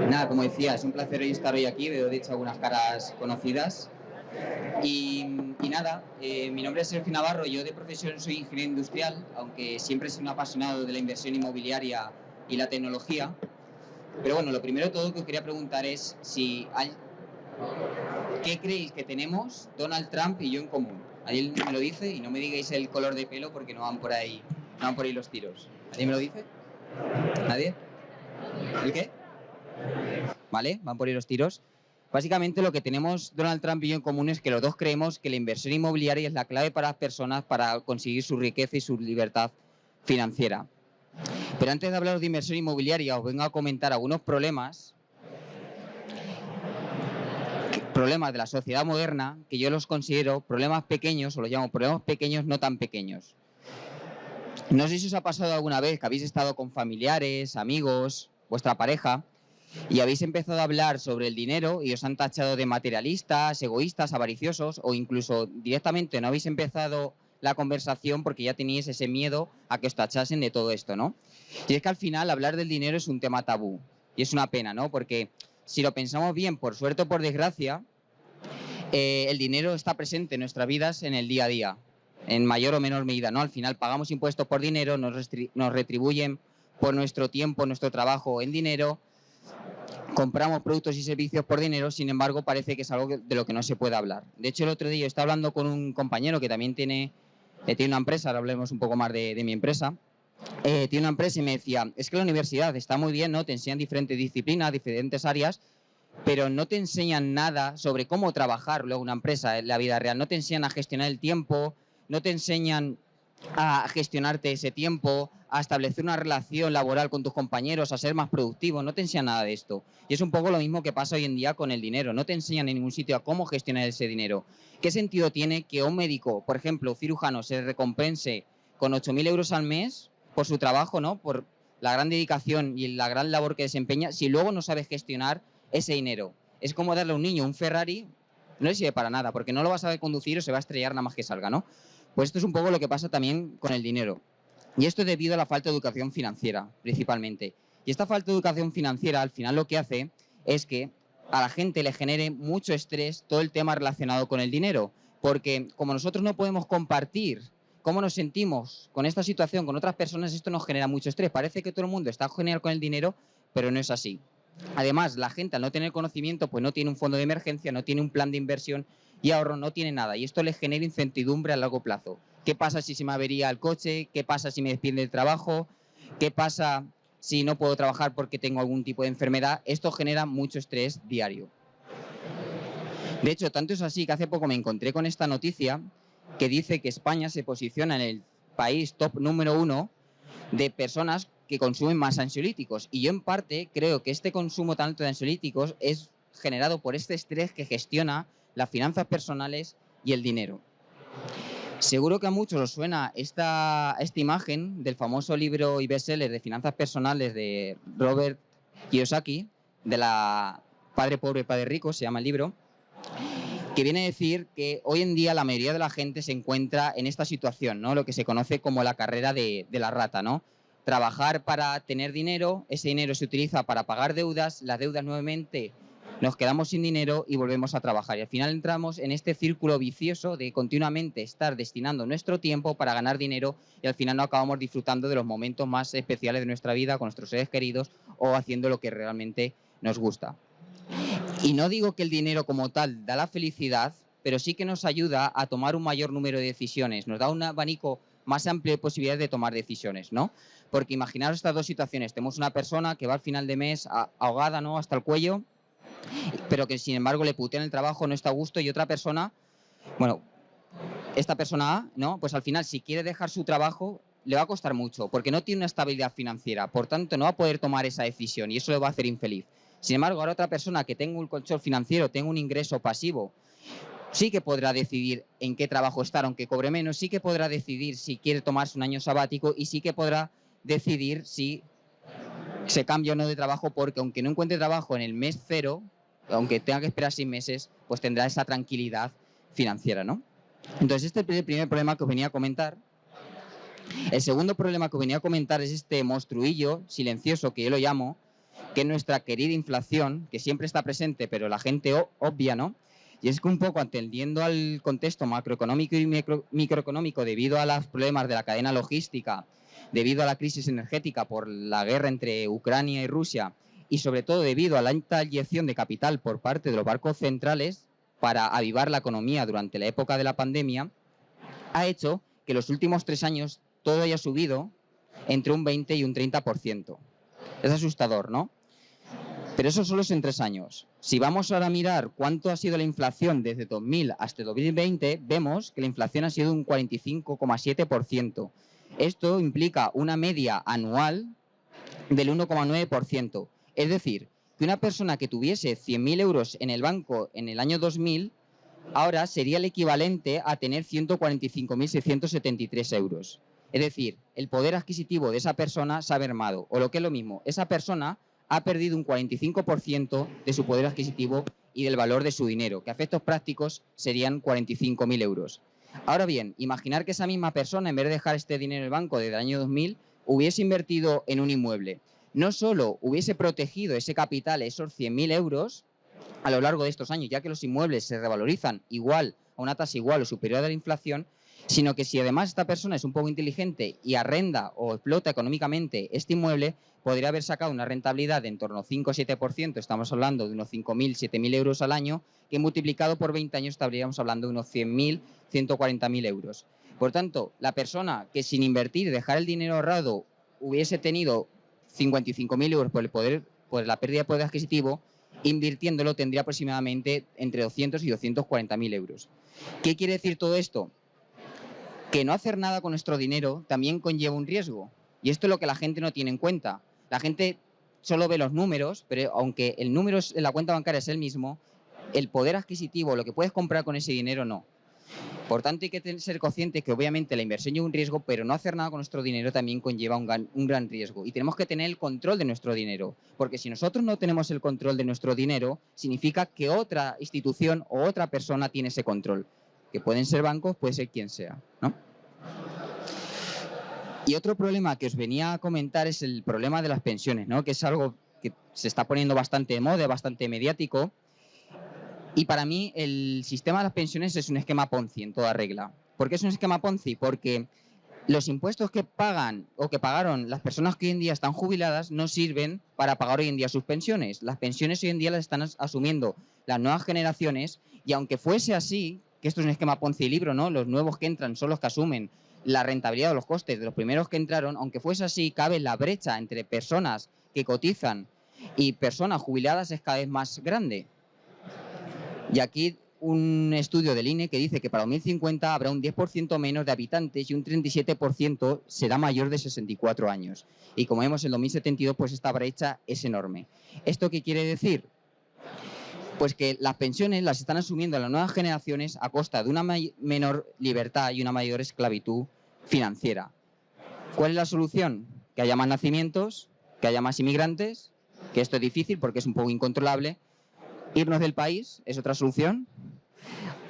Nada, como decía, es un placer hoy estar hoy aquí, veo de hecho algunas caras conocidas. Y nada, mi nombre es Sergio Navarro, yo de profesión soy ingeniero industrial, aunque siempre he sido un apasionado de la inversión inmobiliaria y la tecnología. Pero bueno, lo primero de todo que os quería preguntar es ¿qué creéis que tenemos Donald Trump y yo en común? ¿Alguien me lo dice? Y no me digáis el color de pelo porque no van por ahí los tiros. ¿Alguien me lo dice? ¿Nadie? ¿El qué? ¿Vale? Van por ahí los tiros. Básicamente lo que tenemos Donald Trump y yo en común es que los dos creemos que la inversión inmobiliaria es la clave para las personas para conseguir su riqueza y su libertad financiera. Pero antes de hablar de inversión inmobiliaria os vengo a comentar algunos problemas de la sociedad moderna que yo los considero problemas pequeños, o los llamo problemas pequeños no tan pequeños. No sé si os ha pasado alguna vez que habéis estado con familiares, amigos, vuestra pareja, y habéis empezado a hablar sobre el dinero y os han tachado de materialistas, egoístas, avariciosos, o incluso directamente no habéis empezado la conversación porque ya teníais ese miedo a que os tachasen de todo esto, ¿no? Y es que al final hablar del dinero es un tema tabú y es una pena, ¿no? Porque si lo pensamos bien, por suerte o por desgracia, el dinero está presente en nuestras vidas en el día a día, en mayor o menor medida, ¿no? Al final pagamos impuestos por dinero, nos retribuyen por nuestro tiempo, nuestro trabajo en dinero, compramos productos y servicios por dinero, sin embargo, parece que es algo de lo que no se puede hablar. De hecho, el otro día yo estaba hablando con un compañero que también tiene una empresa, ahora hablemos un poco más de mi empresa, tiene una empresa y me decía, es que la universidad está muy bien, ¿no? Te enseñan diferentes disciplinas, diferentes áreas, pero no te enseñan nada sobre cómo trabajar luego una empresa en la vida real, no te enseñan a gestionar el tiempo, no te enseñan a gestionarte ese tiempo, a establecer una relación laboral con tus compañeros, a ser más productivo, no te enseñan nada de esto. Y es un poco lo mismo que pasa hoy en día con el dinero, no te enseñan en ningún sitio a cómo gestionar ese dinero. ¿Qué sentido tiene que un médico, por ejemplo, cirujano, se recompense con 8.000 euros al mes por su trabajo, ¿no? Por la gran dedicación y la gran labor que desempeña, si luego no sabe gestionar ese dinero? Es como darle a un niño un Ferrari, no le sirve para nada, porque no lo va a saber conducir o se va a estrellar nada más que salga, ¿no? Pues esto es un poco lo que pasa también con el dinero. Y esto es debido a la falta de educación financiera, principalmente. Y esta falta de educación financiera, al final lo que hace es que a la gente le genere mucho estrés todo el tema relacionado con el dinero. Porque como nosotros no podemos compartir cómo nos sentimos con esta situación con otras personas, esto nos genera mucho estrés. Parece que todo el mundo está genial con el dinero, pero no es así. Además, la gente al no tener conocimiento, pues no tiene un fondo de emergencia, no tiene un plan de inversión y ahorro, no tiene nada. Y esto les genera incertidumbre a largo plazo. ¿Qué pasa si se me avería el coche? ¿Qué pasa si me despiden del trabajo? ¿Qué pasa si no puedo trabajar porque tengo algún tipo de enfermedad? Esto genera mucho estrés diario. De hecho, tanto es así que hace poco me encontré con esta noticia que dice que España se posiciona en el país top número 1 de personas que consumen más ansiolíticos. Y yo en parte creo que este consumo tanto de ansiolíticos es generado por este estrés que gestiona las finanzas personales y el dinero. Seguro que a muchos os suena esta imagen del famoso libro y bestseller de finanzas personales de Robert Kiyosaki, de la Padre Pobre, Padre Rico, se llama el libro, que viene a decir que hoy en día la mayoría de la gente se encuentra en esta situación, ¿no? Lo que se conoce como la carrera de la rata, ¿no? Trabajar para tener dinero, ese dinero se utiliza para pagar deudas, las deudas nuevamente nos quedamos sin dinero y volvemos a trabajar. Y al final entramos en este círculo vicioso de continuamente estar destinando nuestro tiempo para ganar dinero y al final no acabamos disfrutando de los momentos más especiales de nuestra vida con nuestros seres queridos o haciendo lo que realmente nos gusta. Y no digo que el dinero como tal da la felicidad, pero sí que nos ayuda a tomar un mayor número de decisiones, nos da un abanico más amplio de posibilidades de tomar decisiones, ¿no? Porque imaginaros estas dos situaciones, tenemos una persona que va al final de mes ahogada, ¿no? Hasta el cuello, pero que sin embargo le putean el trabajo, no está a gusto, y otra persona, bueno, esta persona A, ¿no? Pues al final si quiere dejar su trabajo le va a costar mucho, porque no tiene una estabilidad financiera, por tanto no va a poder tomar esa decisión y eso le va a hacer infeliz. Sin embargo, ahora otra persona que tenga un colchón financiero, tenga un ingreso pasivo, sí que podrá decidir en qué trabajo estar, aunque cobre menos, sí que podrá decidir si quiere tomarse un año sabático y sí que podrá decidir si se cambia o no de trabajo, porque aunque no encuentre trabajo en el mes cero, aunque tenga que esperar 6 meses, pues tendrá esa tranquilidad financiera, ¿no? Entonces, este es el primer problema que os venía a comentar. El segundo problema que os venía a comentar es este monstruillo silencioso, que yo lo llamo, que es nuestra querida inflación, que siempre está presente, pero la gente obvia, ¿no? Y es que un poco atendiendo al contexto macroeconómico y microeconómico debido a los problemas de la cadena logística, debido a la crisis energética por la guerra entre Ucrania y Rusia, y sobre todo debido a la alta inyección de capital por parte de los bancos centrales para avivar la economía durante la época de la pandemia, ha hecho que los últimos 3 años todo haya subido entre un 20 y un 30%. Es asustador, ¿no? Pero eso solo es en 3 años. Si vamos ahora a mirar cuánto ha sido la inflación desde 2000 hasta 2020, vemos que la inflación ha sido un 45,7%. Esto implica una media anual del 1,9%. Es decir, que una persona que tuviese 100.000 euros en el banco en el año 2000, ahora sería el equivalente a tener 145.673 euros. Es decir, el poder adquisitivo de esa persona se ha mermado. O lo que es lo mismo, esa persona ha perdido un 45% de su poder adquisitivo y del valor de su dinero, que a efectos prácticos serían 45.000 euros. Ahora bien, imaginar que esa misma persona, en vez de dejar este dinero en el banco desde el año 2000, hubiese invertido en un inmueble. No solo hubiese protegido ese capital, esos 100.000 euros, a lo largo de estos años, ya que los inmuebles se revalorizan igual, a una tasa igual o superior a la inflación, sino que si además esta persona es un poco inteligente y arrenda o explota económicamente este inmueble, podría haber sacado una rentabilidad de en torno a 5 o 7%, estamos hablando de unos 5.000, 7.000 euros al año, que multiplicado por 20 años estaríamos hablando de unos 100.000, 140.000 euros. Por tanto, la persona que sin invertir, dejar el dinero ahorrado, hubiese tenido 55.000 euros por la pérdida de poder adquisitivo, invirtiéndolo tendría aproximadamente entre 200 y 240.000 euros. ¿Qué quiere decir todo esto? Que no hacer nada con nuestro dinero también conlleva un riesgo. Y esto es lo que la gente no tiene en cuenta. La gente solo ve los números, pero aunque el número en la cuenta bancaria es el mismo, el poder adquisitivo, lo que puedes comprar con ese dinero, no. Por tanto, hay que ser conscientes que obviamente la inversión lleva un riesgo, pero no hacer nada con nuestro dinero también conlleva un gran riesgo. Y tenemos que tener el control de nuestro dinero, porque si nosotros no tenemos el control de nuestro dinero, significa que otra institución o otra persona tiene ese control. Que pueden ser bancos, puede ser quien sea, ¿no? Y otro problema que os venía a comentar es el problema de las pensiones, ¿no? Que es algo que se está poniendo bastante de moda, bastante mediático. Y para mí el sistema de las pensiones es un esquema Ponzi en toda regla. ¿Por qué es un esquema Ponzi? Porque los impuestos que pagan o que pagaron las personas que hoy en día están jubiladas no sirven para pagar hoy en día sus pensiones. Las pensiones hoy en día las están asumiendo las nuevas generaciones y aunque fuese así, que esto es un esquema Ponzi libro, ¿no? Los nuevos que entran son los que asumen la rentabilidad o los costes de los primeros que entraron, aunque fuese así, cabe la brecha entre personas que cotizan y personas jubiladas es cada vez más grande. Y aquí un estudio del INE que dice que para 2050 habrá un 10% menos de habitantes y un 37% será mayor de 64 años. Y como vemos en 2072, pues esta brecha es enorme. ¿Esto qué quiere decir? Pues que las pensiones las están asumiendo las nuevas generaciones a costa de una menor libertad y una mayor esclavitud financiera. ¿Cuál es la solución? Que haya más nacimientos, que haya más inmigrantes, que esto es difícil porque es un poco incontrolable. Irnos del país es otra solución,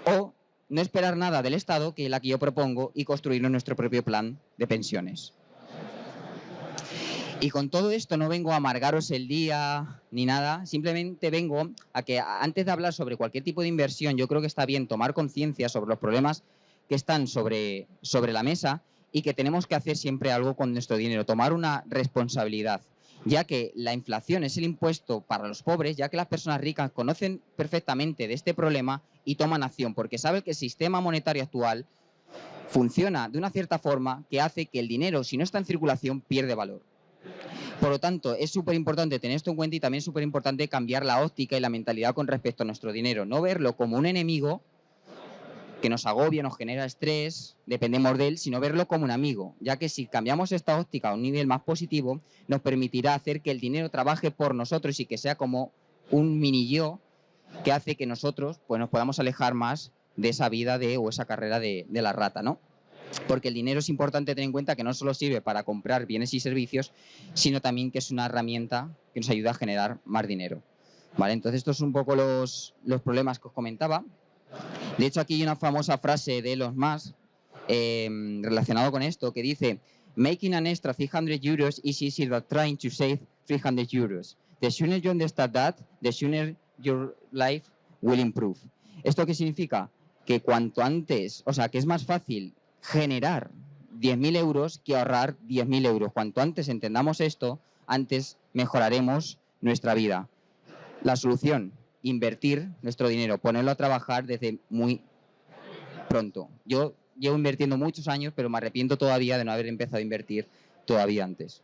o no esperar nada del Estado, que es la que yo propongo, y construirnos nuestro propio plan de pensiones. Y con todo esto no vengo a amargaros el día ni nada, simplemente vengo a que antes de hablar sobre cualquier tipo de inversión, yo creo que está bien tomar conciencia sobre los problemas que están sobre la mesa y que tenemos que hacer siempre algo con nuestro dinero, tomar una responsabilidad, ya que la inflación es el impuesto para los pobres, ya que las personas ricas conocen perfectamente de este problema y toman acción, porque saben que el sistema monetario actual funciona de una cierta forma que hace que el dinero, si no está en circulación, pierde valor. Por lo tanto, es súper importante tener esto en cuenta y también es súper importante cambiar la óptica y la mentalidad con respecto a nuestro dinero, no verlo como un enemigo que nos agobia, nos genera estrés, dependemos de él, sino verlo como un amigo, ya que si cambiamos esta óptica a un nivel más positivo, nos permitirá hacer que el dinero trabaje por nosotros y que sea como un mini yo que hace que nosotros pues, nos podamos alejar más de esa vida o esa carrera de la rata, ¿no? Porque el dinero es importante tener en cuenta que no solo sirve para comprar bienes y servicios, sino también que es una herramienta que nos ayuda a generar más dinero, ¿vale? Entonces, estos son un poco los problemas que os comentaba. De hecho, aquí hay una famosa frase de Elon Musk relacionado con esto que dice: making an extra 300 euros is easier than trying to save 300 euros. The sooner you understand that, the sooner your life will improve. ¿Esto qué significa? Que cuanto antes, o sea, que es más fácil generar 10.000 euros que ahorrar 10.000 euros. Cuanto antes entendamos esto, antes mejoraremos nuestra vida. La solución, invertir nuestro dinero, ponerlo a trabajar desde muy pronto. Yo llevo invirtiendo muchos años, pero me arrepiento todavía de no haber empezado a invertir todavía antes.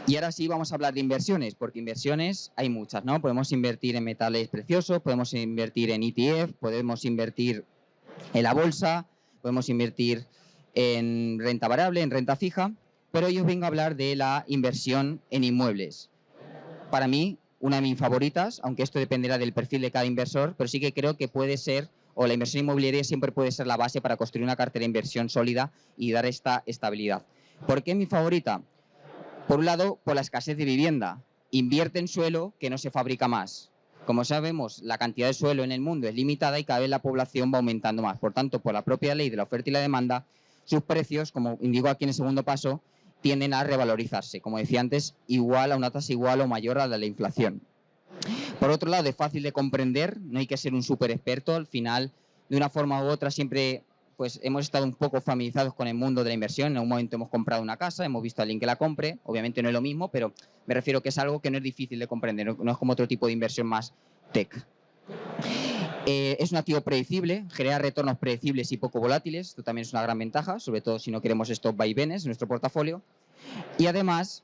Y ahora sí vamos a hablar de inversiones, porque inversiones hay muchas, ¿no? Podemos invertir en metales preciosos, podemos invertir en ETF, podemos invertir en la bolsa, podemos invertir en renta variable, en renta fija, pero yo vengo a hablar de la inversión en inmuebles. Para mí, una de mis favoritas, aunque esto dependerá del perfil de cada inversor, pero sí que creo que puede ser, o la inversión inmobiliaria siempre puede ser la base para construir una cartera de inversión sólida y dar esta estabilidad. ¿Por qué es mi favorita? Por un lado, por la escasez de vivienda. Invierte en suelo que no se fabrica más. Como sabemos, la cantidad de suelo en el mundo es limitada y cada vez la población va aumentando más. Por tanto, por la propia ley de la oferta y la demanda, sus precios, como indico aquí en el segundo paso, tienden a revalorizarse. Como decía antes, igual a una tasa igual o mayor a la de la inflación. Por otro lado, es fácil de comprender, no hay que ser un súper experto. Al final, de una forma u otra, siempre pues hemos estado un poco familiarizados con el mundo de la inversión. En un momento hemos comprado una casa, hemos visto a alguien que la compre. Obviamente no es lo mismo, pero me refiero que es algo que no es difícil de comprender, no es como otro tipo de inversión más tech. Es un activo predecible, genera retornos predecibles y poco volátiles. Esto también es una gran ventaja, sobre todo si no queremos estos vaivenes en nuestro portafolio. Y además,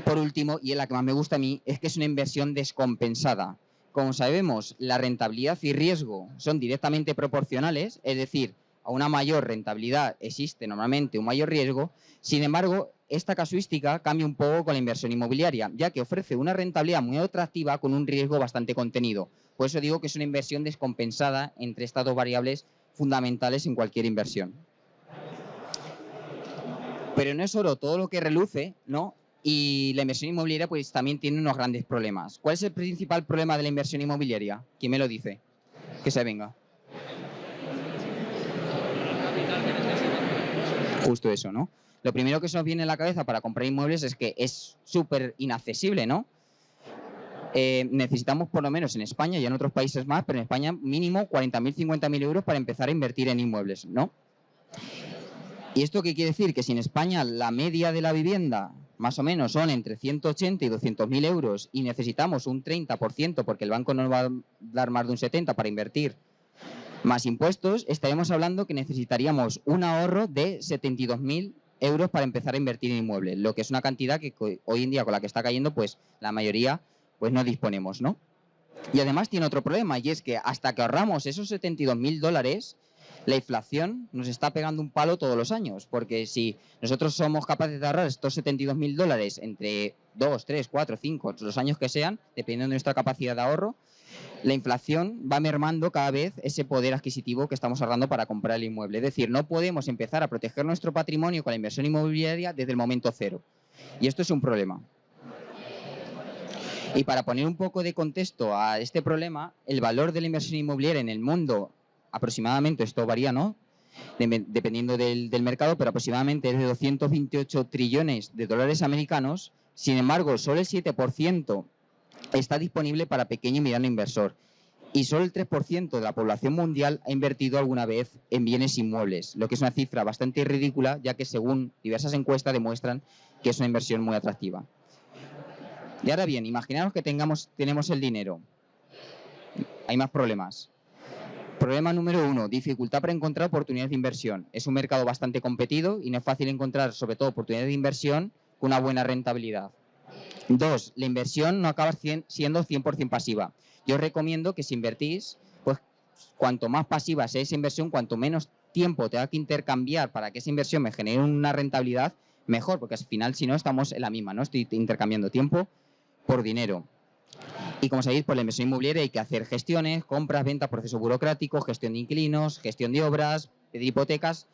por último, y es la que más me gusta a mí, es que es una inversión descompensada. Como sabemos, la rentabilidad y riesgo son directamente proporcionales, es decir, a una mayor rentabilidad existe normalmente un mayor riesgo. Sin embargo, esta casuística cambia un poco con la inversión inmobiliaria, ya que ofrece una rentabilidad muy atractiva con un riesgo bastante contenido. Por eso digo que es una inversión descompensada entre estas dos variables fundamentales en cualquier inversión. Pero no es solo todo lo que reluce, ¿no? Y la inversión inmobiliaria pues también tiene unos grandes problemas. ¿Cuál es el principal problema de la inversión inmobiliaria? ¿Quién me lo dice? Que se venga. Justo eso, ¿no? Lo primero que se nos viene a la cabeza para comprar inmuebles es que es súper inaccesible, ¿no? Necesitamos por lo menos en España y en otros países más, pero en España mínimo 40.000, 50.000 euros para empezar a invertir en inmuebles, ¿no? ¿Y esto qué quiere decir? Que si en España la media de la vivienda más o menos son entre 180 y 200.000 euros y necesitamos un 30% porque el banco no nos va a dar más de un 70% para invertir más impuestos, estaremos hablando que necesitaríamos un ahorro de 72.000 euros para empezar a invertir en inmuebles, lo que es una cantidad que hoy en día con la que está cayendo, pues la mayoría pues no disponemos, ¿no? Y además tiene otro problema, y es que hasta que ahorramos esos 72.000 dólares, la inflación nos está pegando un palo todos los años, porque si nosotros somos capaces de ahorrar estos 72.000 dólares entre 2, 3, 4, 5, los años que sean, dependiendo de nuestra capacidad de ahorro, la inflación va mermando cada vez ese poder adquisitivo que estamos ahorrando para comprar el inmueble. Es decir, no podemos empezar a proteger nuestro patrimonio con la inversión inmobiliaria desde el momento cero. Y esto es un problema. Y para poner un poco de contexto a este problema, el valor de la inversión inmobiliaria en el mundo, aproximadamente, esto varía, ¿no? Dependiendo del mercado, pero aproximadamente es de 228 trillones de dólares americanos. Sin embargo, solo el 7% está disponible para pequeño y mediano inversor. Y solo el 3% de la población mundial ha invertido alguna vez en bienes inmuebles, lo que es una cifra bastante ridícula, ya que según diversas encuestas demuestran que es una inversión muy atractiva. Y ahora bien, imaginaos que tenemos el dinero. Hay más problemas. Problema número 1, dificultad para encontrar oportunidades de inversión. Es un mercado bastante competido y no es fácil encontrar, sobre todo, oportunidades de inversión con una buena rentabilidad. 2, la inversión no acaba siendo 100% pasiva. Yo os recomiendo que si invertís, pues cuanto más pasiva sea esa inversión, cuanto menos tiempo tenga que intercambiar para que esa inversión me genere una rentabilidad, mejor, porque al final, si no, estamos en la misma, ¿no? Estoy intercambiando tiempo por dinero. Y como sabéis, por la inversión inmobiliaria hay que hacer gestiones, compras, ventas, proceso burocrático, gestión de inquilinos, gestión de obras, pedir hipotecas,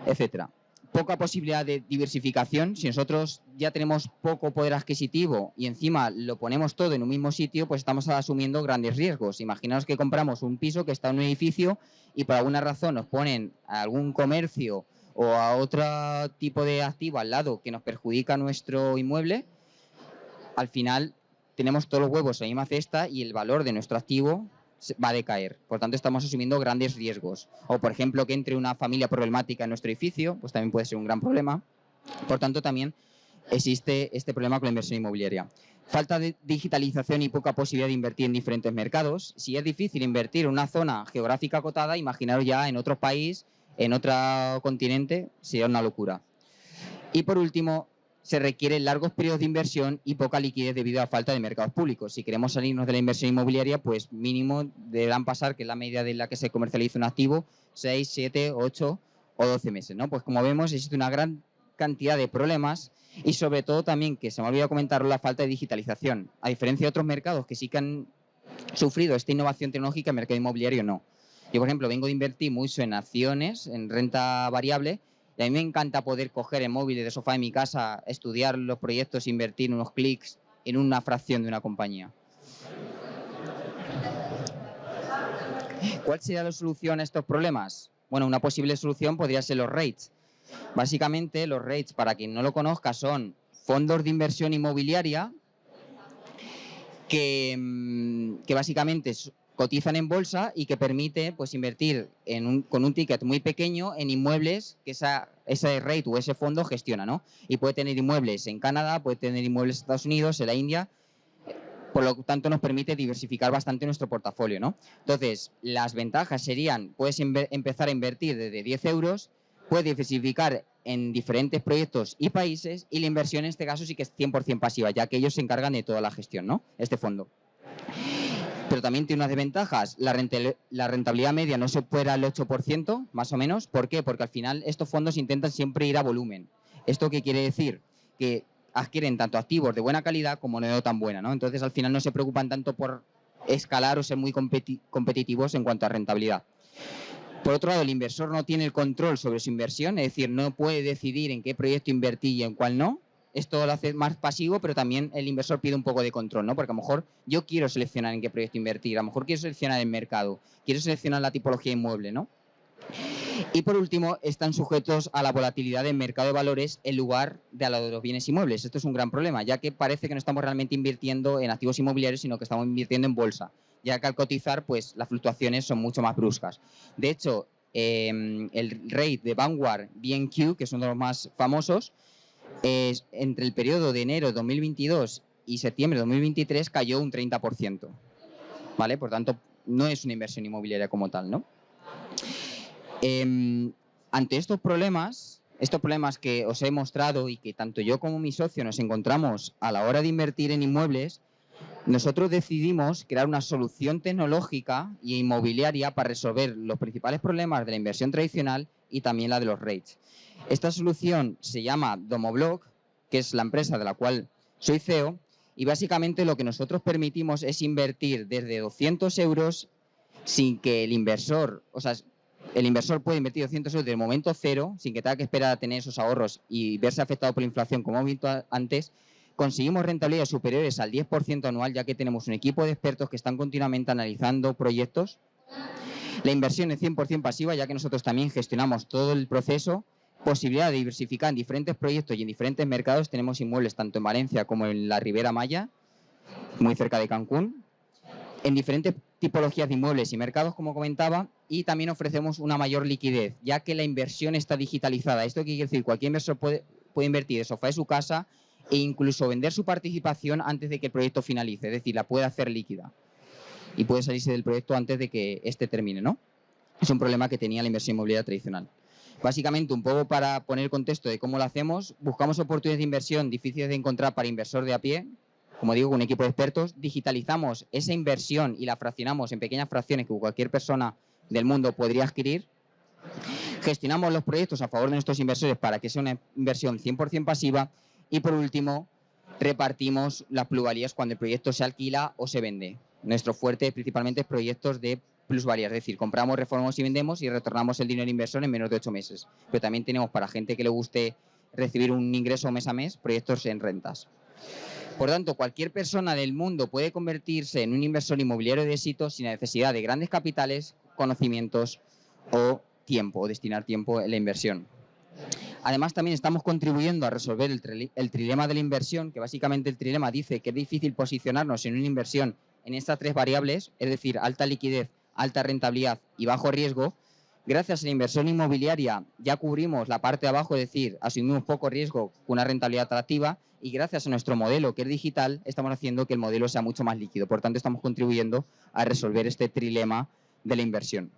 etcétera. Poca posibilidad de diversificación. Si nosotros ya tenemos poco poder adquisitivo y encima lo ponemos todo en un mismo sitio, pues estamos asumiendo grandes riesgos. Imaginaos que compramos un piso que está en un edificio y por alguna razón nos ponen a algún comercio o a otro tipo de activo al lado que nos perjudica nuestro inmueble. al final tenemos todos los huevos en la misma cesta y el valor de nuestro activo va a decaer. Por tanto, estamos asumiendo grandes riesgos. O, por ejemplo, que entre una familia problemática en nuestro edificio, pues también puede ser un gran problema. Por tanto, también existe este problema con la inversión inmobiliaria. Falta de digitalización y poca posibilidad de invertir en diferentes mercados. Si es difícil invertir en una zona geográfica acotada, imaginaros ya en otro país, en otro continente, sería una locura. Y por último, se requieren largos periodos de inversión y poca liquidez debido a falta de mercados públicos. Si queremos salirnos de la inversión inmobiliaria, pues mínimo deberán pasar, que es la medida de la que se comercializa un activo, 6, 7, 8 o 12 meses, ¿no? Pues como vemos, existe una gran cantidad de problemas y sobre todo también, que se me ha olvidado comentar, la falta de digitalización. A diferencia de otros mercados que sí que han sufrido esta innovación tecnológica, el mercado inmobiliario no. Yo, por ejemplo, vengo de invertir mucho en acciones, en renta variable, y a mí me encanta poder coger el móvil de sofá de mi casa, estudiar los proyectos, invertir unos clics en una fracción de una compañía. ¿Cuál sería la solución a estos problemas? Bueno, una posible solución podría ser los REITs. Básicamente, los REITs, para quien no lo conozca, son fondos de inversión inmobiliaria que básicamente cotizan en bolsa y que permite pues invertir con un ticket muy pequeño en inmuebles que ese REIT o ese fondo gestiona, ¿no? Y puede tener inmuebles en Canadá, puede tener inmuebles en Estados Unidos, en la India, por lo tanto nos permite diversificar bastante nuestro portafolio, ¿no? Entonces, las ventajas serían, puedes empezar a invertir desde 10 euros, puedes diversificar en diferentes proyectos y países, y la inversión en este caso sí que es 100% pasiva, ya que ellos se encargan de toda la gestión, ¿no? Este fondo. Pero también tiene unas desventajas. La rentabilidad media no supera el 8%, más o menos. ¿Por qué? Porque al final estos fondos intentan siempre ir a volumen. ¿Esto qué quiere decir? Que adquieren tanto activos de buena calidad como no tan buena, ¿no? Entonces, al final no se preocupan tanto por escalar o ser muy competitivos en cuanto a rentabilidad. Por otro lado, el inversor no tiene el control sobre su inversión, es decir, no puede decidir en qué proyecto invertir y en cuál no. Esto lo hace más pasivo, pero también el inversor pide un poco de control, ¿no? Porque a lo mejor yo quiero seleccionar en qué proyecto invertir, a lo mejor quiero seleccionar el mercado, quiero seleccionar la tipología inmueble, ¿no? Y por último, están sujetos a la volatilidad del mercado de valores en lugar de a lo de los bienes inmuebles. Esto es un gran problema, ya que parece que no estamos realmente invirtiendo en activos inmobiliarios, sino que estamos invirtiendo en bolsa, ya que al cotizar, pues las fluctuaciones son mucho más bruscas. De hecho, el rate de Vanguard BNQ, que es uno de los más famosos, entre el periodo de enero de 2022 y septiembre de 2023 cayó un 30%. ¿Vale? Por tanto, no es una inversión inmobiliaria como tal, ¿no? Ante estos problemas que os he mostrado y que tanto yo como mi socio nos encontramos a la hora de invertir en inmuebles, nosotros decidimos crear una solución tecnológica e inmobiliaria para resolver los principales problemas de la inversión tradicional y también la de los REITs. Esta solución se llama Domoblock, que es la empresa de la cual soy CEO, y básicamente lo que nosotros permitimos es invertir desde 200 euros sin que el inversor puede invertir 200 euros del momento cero, sin que tenga que esperar a tener esos ahorros y verse afectado por la inflación, como hemos visto antes. Conseguimos rentabilidades superiores al 10% anual, ya que tenemos un equipo de expertos que están continuamente analizando proyectos. La inversión es 100% pasiva, ya que nosotros también gestionamos todo el proceso. Posibilidad de diversificar en diferentes proyectos y en diferentes mercados. Tenemos inmuebles tanto en Valencia como en la Ribera Maya, muy cerca de Cancún, en diferentes tipologías de inmuebles y mercados, como comentaba, y también ofrecemos una mayor liquidez, ya que la inversión está digitalizada. ¿Esto qué quiere decir? Cualquier inversor puede invertir el sofá de su casa e incluso vender su participación antes de que el proyecto finalice, es decir, la puede hacer líquida y puede salirse del proyecto antes de que este termine, ¿no? Es un problema que tenía la inversión inmobiliaria tradicional. Básicamente, un poco para poner el contexto de cómo lo hacemos, buscamos oportunidades de inversión difíciles de encontrar para inversor de a pie, como digo, con un equipo de expertos, digitalizamos esa inversión y la fraccionamos en pequeñas fracciones que cualquier persona del mundo podría adquirir, gestionamos los proyectos a favor de nuestros inversores para que sea una inversión 100% pasiva y, por último, repartimos las plusvalías cuando el proyecto se alquila o se vende. Nuestro fuerte principalmente es proyectos de plusvalías, es decir, compramos, reformamos y vendemos y retornamos el dinero inversor en menos de 8 meses. Pero también tenemos, para gente que le guste recibir un ingreso mes a mes, proyectos en rentas. Por tanto, cualquier persona del mundo puede convertirse en un inversor inmobiliario de éxito sin necesidad de grandes capitales, conocimientos o tiempo, o destinar tiempo en la inversión. Además, también estamos contribuyendo a resolver el trilema de la inversión, que básicamente el trilema dice que es difícil posicionarnos en una inversión en estas tres variables, es decir, alta liquidez, alta rentabilidad y bajo riesgo. Gracias a la inversión inmobiliaria ya cubrimos la parte de abajo, es decir, asumimos poco riesgo con una rentabilidad atractiva, y gracias a nuestro modelo, que es digital, estamos haciendo que el modelo sea mucho más líquido. Por tanto, estamos contribuyendo a resolver este trilema de la inversión.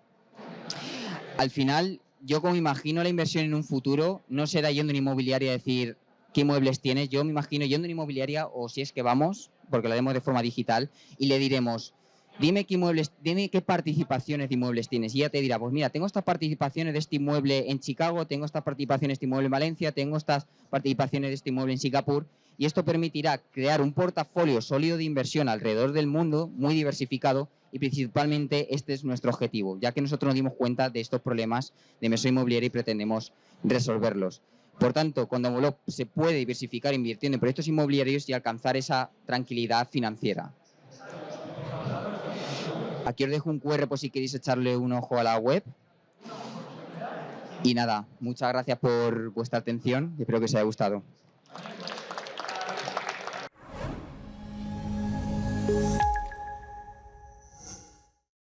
Al final, yo como imagino la inversión en un futuro, no será yendo a una inmobiliaria a decir qué muebles tienes. Yo me imagino yendo a una inmobiliaria, o si es que vamos, porque lo haremos de forma digital, y le diremos, dime qué participaciones de inmuebles tienes. Y ella te dirá, pues mira, tengo estas participaciones de este inmueble en Chicago, tengo estas participaciones de este inmueble en Valencia, tengo estas participaciones de este inmueble en Singapur, y esto permitirá crear un portafolio sólido de inversión alrededor del mundo, muy diversificado, y principalmente este es nuestro objetivo, ya que nosotros nos dimos cuenta de estos problemas de inversión inmobiliaria y pretendemos resolverlos. Por tanto, con Domolog se puede diversificar invirtiendo en proyectos inmobiliarios y alcanzar esa tranquilidad financiera. Aquí os dejo un QR por si queréis echarle un ojo a la web. Y nada, muchas gracias por vuestra atención y espero que os haya gustado.